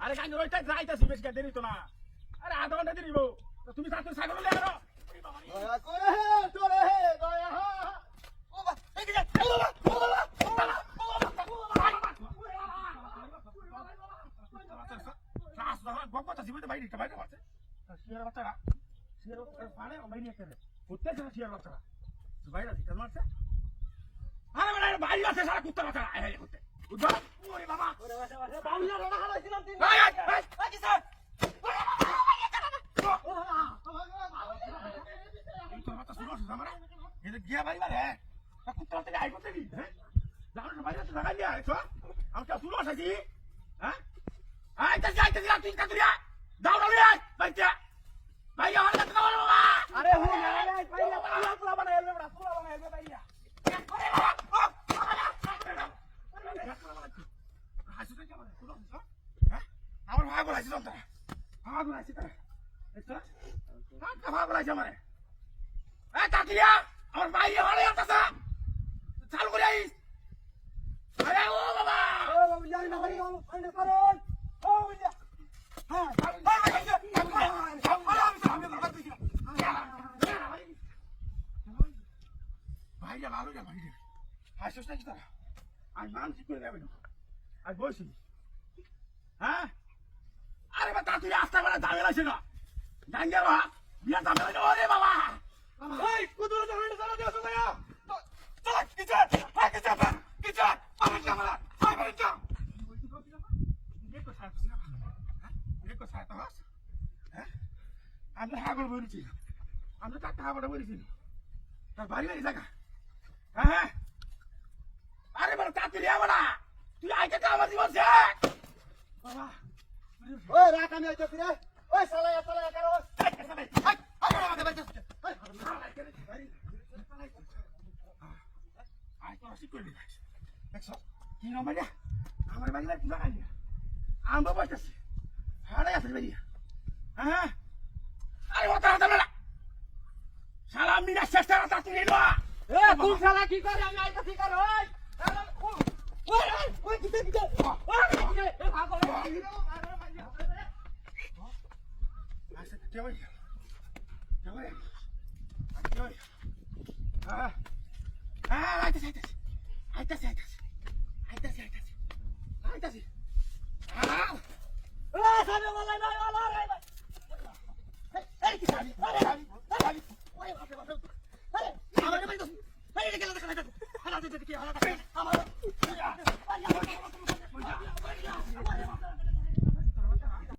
আরে গান রইটা যাইতাছি বেশ কে দেরি তো না আরে আধা ঘন্টা দেরি হইব তো তুমি সাথে ছাগল লে আরো দয়া করে হে তোরে হে দয়া হা ও বাবা এদিকে ও বাবা ও বাবা শ্বাস ধরা বকবতা জীবনে বাইরে একটা বাইরে আছে শিয়ার বাচ্চারা পানে বাইরে একটা কুত্তা ছিল শিয়ার বাচ্চারা বাইরে আছে কেমন আছে আরে মানে বাইরে আছে সারা কুত্তা বাচ্চা আয় কুত্তে উঠো ওরে বাবা ওরে বাউলা রানা হারাইছিলাম তিন এই কি স্যার তোর মাথা শুরু হচ্ছে আমার এটা গিয়া বাইরে রে কুত্তা থেকে আই করতে দি হ্যাঁ জানো বাইরে তো লাগাই দিয়া আইছো আমি কি শুরু হচ্ছে কি হ্যাঁ আইতে তুই কাতুরিয়া দাও না রে বাইতে ভাই আমার কাছে দাও বাবা আরে হু না রে পাইলা পুরা বানাইবে বড়া পুরা বানাইবে পাইলা আমার ভাগ লাগছে তো ভাগ লাগছে তো এটা ভাগ লাগছে আমার এই কাতুরিয়া আমার ভাই হলে আসছে চালু করে আইস আরে ও বাবা ও বাবুলা না করি না করুন ও বাবুলা হ্যাঁ ভাইয়া ভালো যা ভাইয়া হাসিস নাকি তারা আজ মানসিক করে যাবে না আজ বলছি হ্যাঁ আরে বা তুই আসতে বেলা দামে লাগছে না ডাঙ্গের বিয়া দামে লাগছে ওরে বাবা এই কুদুর জামাইটা সারা দিও সুমাইয়া চল কিচন হাই কিচন আমার ক্যামেরা হাই ভাই চল দেখো সাথে না দেখো সাথে হাস হ্যাঁ আমরা হাগল বলেছি আমরা কাটা হাগল বলেছি তার বাড়ি বাড়ি জায়গা হ্যাঁ আরে বড় তাড়াতাড়ি আবার তুই আইতে তো আমার জীবন শেষ বাবা ওই রাখ আমি আইতে ফিরে ওই সালায়া করো আমার বাড়ি বাড়ি লাগাই আমরা বসতেছি হারাই আছে বাড়ি হ্যাঁ আরে ওটা হাতে মেলা শালা মিনা চেষ্টা তাড়াতাড়ি লো এ তুই শালা কি করে আমি আইতে কি করে ওই ওই কিতে